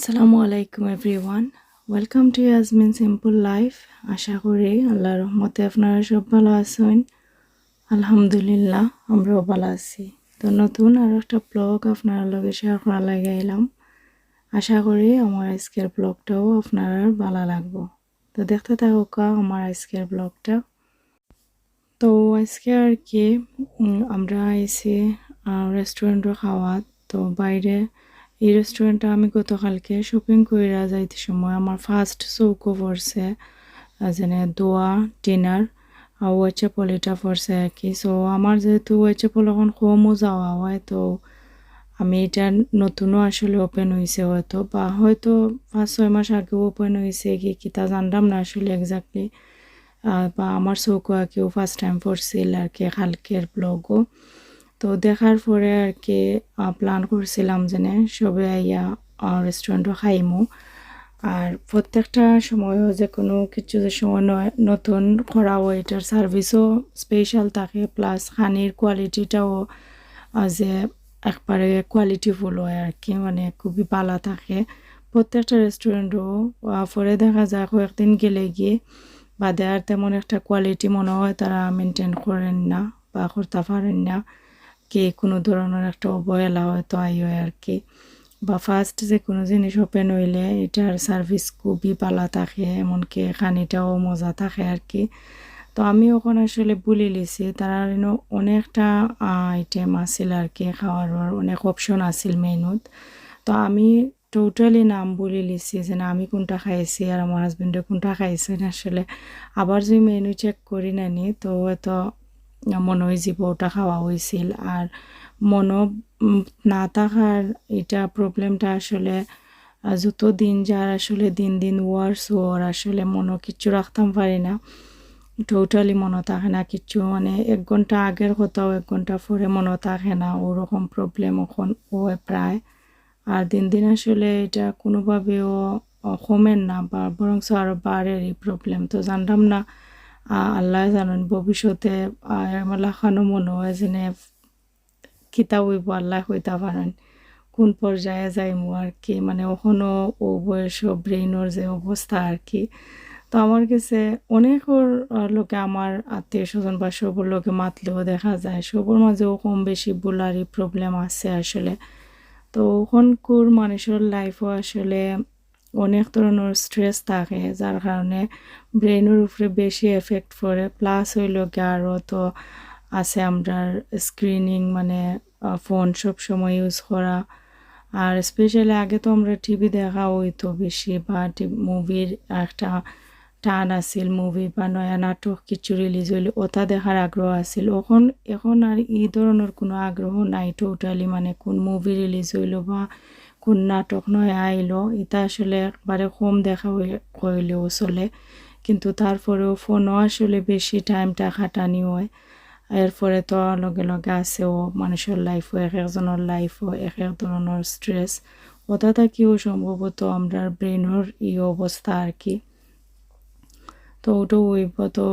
আসসালামু আলাইকুম everyone. Welcome to Yasmin simple life. আশা করি আল্লাহর রহমতে আপনারা সব ভালো আছেন। আলহামদুলিল্লাহ আমরাও ভালো আছি। তো নতুন আর একটা ব্লগ আপনার লগে শেয়ার করা লাগে এলাম। আশা করি আমার আজকের ব্লগটাও আপনার ভালো লাগবো। তো দেখতে থাকুক আমার আজকের ব্লগটা। তো আজকে আর কি আমরা এসে রেস্টুরেন্টে খাওয়া। তো বাইরে এই রেস্টুরেন্টটা আমি গতকালকে শপিং কইরা যাইতে সময় আমার ফার্স্ট চৌকো পড়ছে যেনে দোয়া ডিনার ওয়েচেপল এটা পড়ছে আর কি। সো আমার যেহেতু ওয়েচেপল এখন কমও যাওয়া হয়, তো আমি এটা নতুনও আসলে ওপেন হয়েছে হয়তো 5-6 মাস আগেও ওপেন হয়েছে কি তা জানতাম না আসলে এক্স্যাক্টলি। বা আমার চৌকো কেউ ফার্স্ট টাইম পড়ছিল আর কি কালকের ব্লগও। তো দেখার পরে আর কি প্ল্যান করছিলাম যে সবে আইয়া রেস্টুরেন্টও খাইমু। আর প্রত্যেকটা সময়ও যে কোনো কিছু যে সময় নতুন করা হয় এটার সার্ভিসও স্পেশাল থাকে, প্লাস খানির কোয়ালিটিটাও যে একবারে কোয়ালিটিফুল হয় আর কি, মানে খুবই ভালো থাকে প্রত্যেকটা রেস্টুরেন্টও। পরে দেখা যায় কয়েকদিন গেলে গিয়ে বাদে আর তেমন একটা কোয়ালিটি মনে হয় তারা মেনটেন করেন না বা করতে পারেন না, কি কোনো ধরনের একটা অবহেলা হয়তো আই হয় আর কি। বা ফার্স্ট যে কোনো জিনিস ওপেন হইলে এটার সার্ভিস খুবই ভালো থাকে, এমনকি খানিটাও মজা থাকে আর কি। তো আমি ওখানে আসলে বলে লিছি তারা অনেকটা আইটেম আছিল আর কি, খাওয়ার অনেক অপশন আছিল মেনুত। তো আমি টোটালি নাম বলে লিছি যে না আমি কোনটা খাইছি আর আমার হাজবেন্ডে কোনটা খাইছেন আসলে। আবার যদি মেনু চেক করি নানি তো হয়তো মনে হয় যে ওটা খাওয়া হয়েছিল। আর মনো না থাকার এটা প্রবলেমটা আসলে যত দিন যার আসলে দিন দিন ওর আসলে মনো কিচ্ছু রাখতাম পারি না, টোটালি মনে থাকে না কিচ্ছু, মানে 1 ঘন্টা আগের কোথাও 1 ঘন্টা পরে মনে থাকে না, ওরকম প্রবলেম এখন হয় প্রায়। আর দিন দিন আসলে এটা কোনোভাবেও কমেন না বা বরং আরও বাড়ের এই প্রবলেম। তো জানতাম না, আল্লাহ জানেন ভবিষ্যতে মেলাখানো মনে হয় যে কিতা হইব আল্লাহ হইতা পারেন কোন পর্যায়ে যাইমু আর কি, মানে এখনও ও বয়স ব্রেইনের যে অবস্থা আর কি। তো আমার কাছে অনেকর লোকে আমার আত্মীয় স্বজন বা সবর লোকে মাতলেও দেখা যায় সবর মাঝেও কম বেশি বুলারি প্রবলেম আছে আসলে। তো ওখানকার মানুষের লাইফও আসলে অনেক ধরনের স্ট্রেস থাকে যার কারণে ব্রেনের উপরে বেশি এফেক্ট পড়ে, প্লাস হইল কি আরও তো আছে আমরা স্ক্রিনিং, মানে ফোন সব সময় ইউজ করা। আর স্পেশালি আগে তো আমরা টিভি দেখা হইতো বেশি, বা মুভির একটা টান আছিল, মুভি বা নয়া নাটক কিছু রিলিজ হইলে ওটা দেখার আগ্রহ আছিল। এখন আর এই ধরনের কোনো আগ্রহ নাই টোটালি, মানে কোন মুভি রিলিজ হইলো বা কোন নাটক নয়া আইলো এটা আসলে একবারে কম দেখা হইলেও চলে। কিন্তু তারপরেও ফোনও আসলে বেশি টাইমটা খাটানি হয়। এরপরে তো লগে লগে আছেও মানুষের লাইফও এক একজনের লাইফও এক এক ধরনের স্ট্রেস, ওটা থেকেও সম্ভবত আমরা ব্রেনের এই অবস্থা আর কি। তো ওটা হইব। তো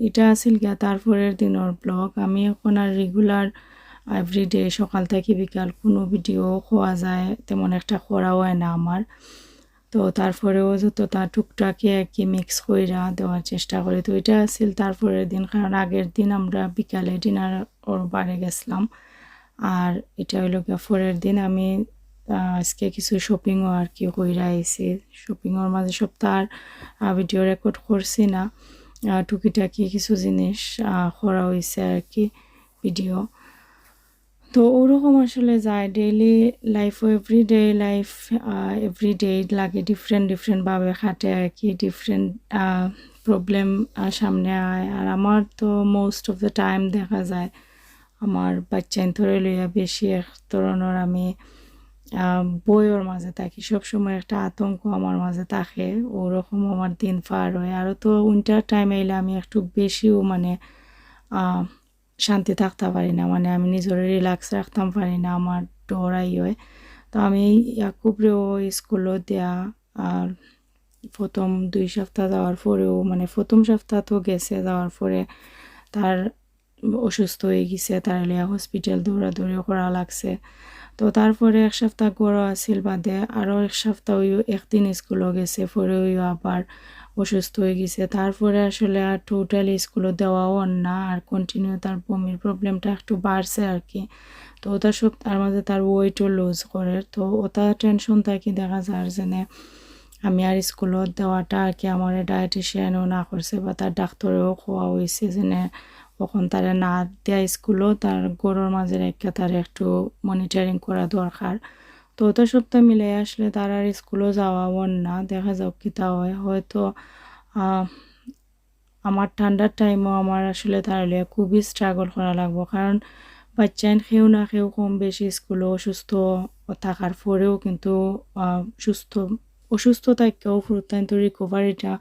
এটা আছিল গিয়া তারপরের দিনের ব্লগ। আমি এখন আর রেগুলার এভরিডে সকাল থেকে বিকাল কোনো ভিডিও হওয়া যায় তেমন একটা করা হয় না আমার। তো তারপরেও যতটা টুকটাকে আর কি মিক্স কইরা দেওয়ার চেষ্টা করি। তো এটা আছিল তারপরের দিন, কারণ আগের দিন আমরা বিকালে ডিনার ওর বাড়ি গেছিলাম। আর এটা হইল গিয়া পরের দিন আমি আজকে কিছু শপিংও আর কি কইরা আইছি। শপিংয়ের মাঝে সপ্তাহ আর ভিডিও রেকর্ড করছি না, টুকিটাকি কিছু জিনিস করা হয়েছে আর কি ভিডিও। তো ওরকম আসলে যায় ডেইলি লাইফও, এভরিডে লাইফ এভরিডে লাগে ডিফারেন্টভাবে খাটে আর কি, ডিফারেন্ট প্রবলেম সামনে আয়। আর আমার তো মোস্ট অফ দ্য টাইম দেখা যায় আমার বাচ্চা ধরে লইয়া বেশি এক ধরনের আমি বইয়ের মাঝে থাকি, সবসময় একটা আতঙ্ক আমার মাঝে থাকে, ওরকম আমার দিন পার হয়। আরও তো উইন্টার টাইম এলে আমি একটু বেশিও মানে শান্তি থাকতে পারি না, মানে আমি নিজের রিল্যাক্স রাখতাম পারি না, আমার ডরাই হয়। তো আমি ইয়াকুবরেও স্কুলও দেয়া আর প্রথম 2 সপ্তাহ যাওয়ার পরেও, মানে প্রথম সপ্তাহ তো গেছে, যাওয়ার পরে তার অসুস্থ হয়ে গেছে, তার লিয়া হসপিটাল দৌড়াদৌড়ি করা লাগছে। তো তারপরে এক সপ্তাহ গড় আসিল বাদে আরও এক সপ্তাহ একদিন স্কুলও গেছে, পরে আবার অসুস্থ হয়ে গেছে। তারপরে আসলে আর টোটালি স্কুলে দেওয়াও না, আর কন্টিনিউ তার বমির প্রবলেমটা একটু বাড়ছে আর কি। তো ওটা তার মাঝে তার ওয়েটও লুজ করে, তো ওটা টেনশন থাকি দেখা যায় যে আমি আর স্কুলত দেওয়াটা আর কি আমার ডায়েটিশিয়ানও না করছে বা তার ডাক্তারেও খোয়া হয়েছে যে কখন তারা না দেয়া স্কুলও তার গরুর মাঝে রেখে তার একটু মনিটরিং করা দরকার। তো ওটা সপ্তাহ মিলে আসলে তার আর স্কুলও যাওয়াও না, দেখা যাক কিতা হয়। হয়তো আমার ঠান্ডার টাইমও আমার আসলে তাহলে খুবই স্ট্রাগল করা লাগবো, কারণ বাচ্চান কেউ না কেউ কম বেশি স্কুলে অসুস্থ থাকার পরেও কিন্তু সুস্থ অসুস্থ থাকেও কিন্তু রিকভারিটা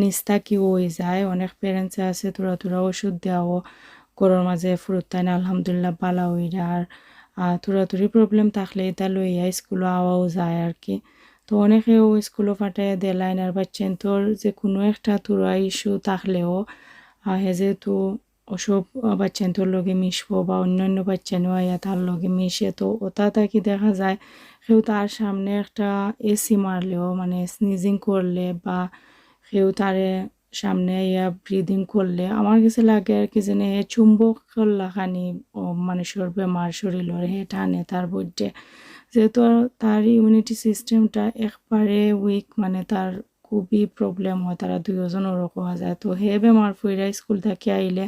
নিস্তাকি হয়ে যায়। অনেক প্যারেন্টস আছে তোরা ওষুধ দেওয়াও গরুর মাঝে ফুরুত্তাইন আলহামদুলিল্লাহ বালা হইরা, আর তুরাতুরি প্রবলেম থাকলে এটা লইয়া স্কুলে আওয়াও যায় আর কি। তো অনেকেও স্কুলে পাঠাইয়া দেলাইন, আর বাচ্চান তোর যে কোনো একটা তুরা ইস্যু থাকলেও যেহেতু ওসব বাচ্চান্তর লগে মিশবো বা অন্যান্য বাচ্চানও আইয়া তার লগে মিশে, তো ওটা থাকি দেখা যায় কেউ তার সামনে একটা এসি মারলেও মানে স্নিজিং করলে বা কেউ তারে সামনে ইয়া ব্রিদিং করলে আমার কাছে লাগে আর কি যেন চুম্বক লাখানি মানুষের বেমার শরীরের হে টানে তার বইটে, যেহেতু তার ইমিউনিটি সিস্টেমটা একবারে উইক, মানে তার খুবই প্রবলেম হয়, তারা দুজনেরও কোয়া যায়। তো হে বেমার ফুইরা স্কুল থেকে আইলে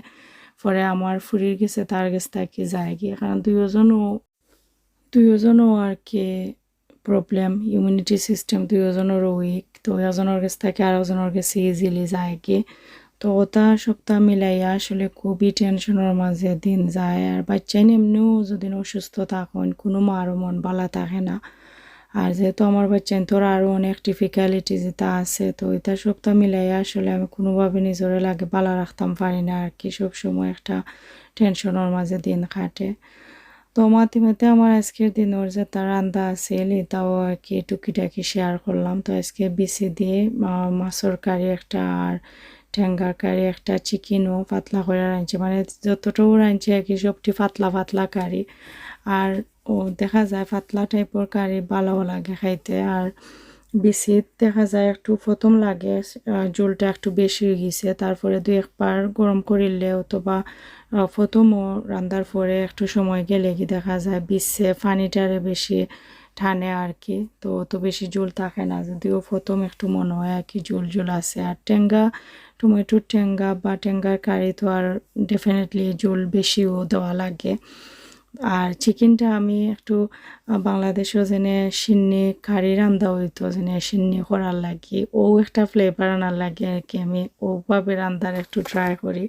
পরে আমার ফুরির গেছে তার কাছ থেকে যায় গিয়ে, কারণ দুইজনও আর কি প্রবলেম, ইমিউনিটি সিস্টেম দুইজনেরও উইক। তো একজনের কাছ থেকে আরেকজনের কাছে ইজিলি যায় কি। তো ওটা সপ্তাহ মিলাইয়া আসলে খুবই টেনশনের মাঝে দিন যায়, আর বাচ্চাই এমনিও যদি অসুস্থ থাকেন কোনো মারও মন ভালো থাকে না। আর যেহেতু আমার বাচ্চাই তোর আরও অনেক ডিফিকাল্টি যেটা আছে, তো এটা সপ্তাহ মিলাইয়া আসলে আমি কোনোভাবে নিজের লাগে ভালো রাখতাম পারি না আর কি, সবসময় একটা টেনশনের মাঝে দিন কাটে। তো মাতিমাতে আমার আজকের দিনের যে তার রান্না আছিল এটাও আর কি টুকিটাকি শেয়ার করলাম। তো আজকে বিসি দিয়ে মাছের কারি একটা আর ঠ্যাঙ্গার কারি একটা, চিকেনও পাতলা করে রাঁধছে, মানে যতটাও রাঁধছে আর কি সবটি পাতলা পাতলা কারি। আর ও দেখা যায় পাতলা টাইপের কারি ভালো লাগে খাইতে, আর বিসিত দেখা যায় একটু প্রথম লাগে ঝোলটা একটু বেশি হয়ে গেছে, তারপরে দুই একবার গরম করিলে অথবা প্রথমও রান্নার পরে একটু সময় গেলে কি দেখা যায় বিছে পানিটারে বেশি টানে আর কি, তো অত বেশি ঝোল থাকে না, যদিও প্রথম একটু মনে হয় আর কি ঝোল ঝোল আছে। আর টমেটোর টেঙ্গা বা টেঙ্গার কারি তো আর ডেফিনেটলি ঝোল বেশিও দেওয়া লাগে। আর চিকেনটা আমি একটু বাংলাদেশও যেনে সিন্নি কারি রান্ধা হইতো যেনে সিন্নি করার লাগি ও একটা ফ্লেভার আনার লাগে আর কি, আমি ওভাবে রান্ধার একটু ট্রাই করি।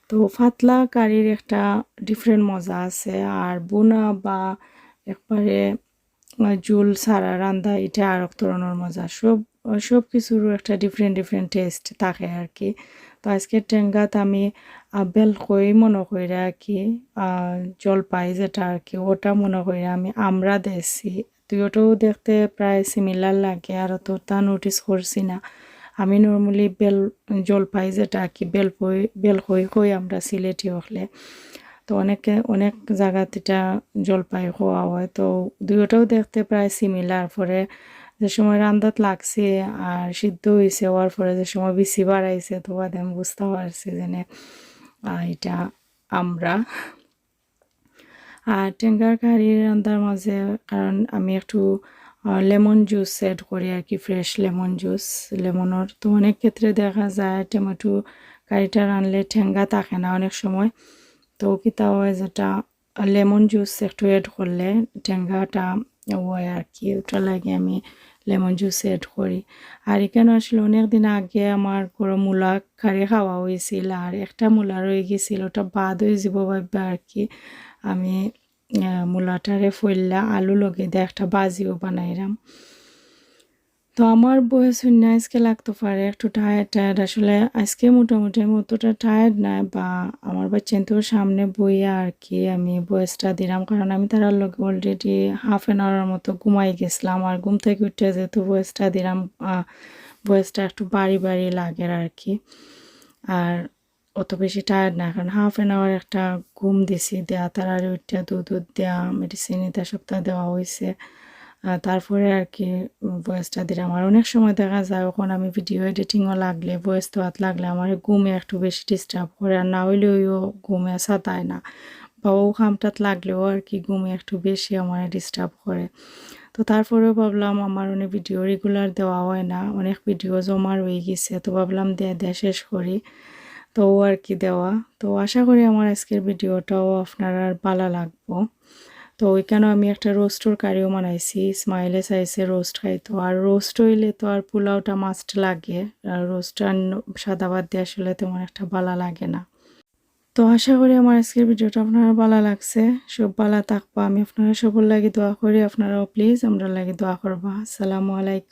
তো পাতলা কারির একটা ডিফারেন্ট মজা আছে, আর বোনা বা একবারে ঝোল ছাড়া রান্ধা এটা আর এক ধরনের মজা। সব কিছুরও একটা ডিফারেন্ট ডিফারেন্ট টেস্ট থাকে আর কি। তো আজকের টেঙ্গাত আমি বেলকই মনে কইরা আর কি জলপাই যেটা আর কি ওটা মনে কইরা আমি আমরা দেখছি, তুই ওটাও দেখতে প্রায় সিমিলার লাগে, আর তো তা নোটিস করছি না। আমি নর্মালি জলপাই যেটা আর কি বেলকই কই আমরা সিলেটি হলে, তো অনেক জায়গাতে এটা জলপাই খাওয়া হয়। তো দুইটাও দেখতে প্রায় সিমিলার, পরে যে সময় রান্দাত লাগছে আর সিদ্ধ হয়েছে হওয়ার পরে যে সময় বেশি বাড়াইছে তো বাদে আমি বুঝতে পারছি যে এটা আমরা। আর টেঙ্গার কারি রান্নার মাঝে কারণ আমি একটু লেমন জুস অ্যাড করি আর কি, ফ্রেশ লেমন জুস লেমনের। তো অনেক ক্ষেত্রে দেখা যায় টমেটো কারিটা রানলে ঠেঙ্গা থাকে না অনেক সময়, তো কিতা হয় যেটা লেমন জুস একটু অ্যাড করলে ঠেঙ্গাটা হয় আর কি, ওটা লাগে আমি লেমন জুস অ্যাড করি। আর এখানে আসলে অনেক দিন আগে আমার কোনো মূলা কারি খাওয়া হয়েছিল, আর একটা মূলা রয়ে গেছিল ওটা বাদ হয়ে যাব ভাববে আর কি, আমি মূলাটারে ফইল্লা আলু লগে দিয়ে একটা বাজিও বানাইলাম। তো আমার বয়স না আজকে লাগতে পারে একটু টায়ার্ড আসলে আজকে মোটামুটি আমি অতটা টায়ার্ড না, বা আমার বাচ্চা তো সামনে বইয়া আর কি আমি বয়সটা দিলাম, কারণ আমি তার লগে অলরেডি হাফ অ্যান আওয়ারের মতো ঘুমাই গেছিলাম, আর ঘুম থেকে উঠে যেহেতু বয়সটা দিলাম বয়সটা একটু বাড়ি লাগে আর কি। আর অত বেশি টায়ার্ড না, কারণ হাফ অ্যান আওয়ার একটা ঘুম দিছি, দেয়া তাড়াতাড়ি উঠা দুধ দেয়া মেডিসিন এটা সপ্তাহ দেওয়া হয়েছে। তারপরে আর কি ভয়েসটা দিলাম। আর অনেক সময় দেখা যায় ওখন আমি ভিডিও এডিটিংও লাগলে ভয়েস দেওয়াত লাগলে আমার ঘুমে একটু বেশি ডিস্টার্ব করে, আর না হইলে ওইও ঘুমে সাতায় না, বা ও খামটাত লাগলেও আর কি ঘুমে একটু বেশি আমার ডিস্টার্ব করে। তো তারপরেও ভাবলাম আমার অনেক ভিডিও রেগুলার দেওয়া হয় না, অনেক ভিডিও জমা রয়ে গেছে, তো ভাবলাম দেয়া শেষ করি। তো ও আর কি দেওয়া। তো আশা করি আমার আজকের ভিডিওটাও আপনার আর ভালো লাগবো। তো ওইখানেও আমি একটা রোস্টর কারিও বানাইছি, স্মাইলে চাইছে রোস্ট খাইতো, আর রোস্ট হইলে তো আর পোলাওটা মাস্ট লাগে, আর রোস্ট আর সাদা ভাত দিয়ে আসলে তেমন একটা ভালো লাগে না। তো আশা করি আমার আজকের ভিডিওটা আপনারা ভালো লাগছে, সব ভালো থাকবা, আমি আপনারা সবার লাগি দোয়া করি, আপনারাও প্লিজ আমরা লাগি দোয়া করবা। আসসালামু আলাইকুম।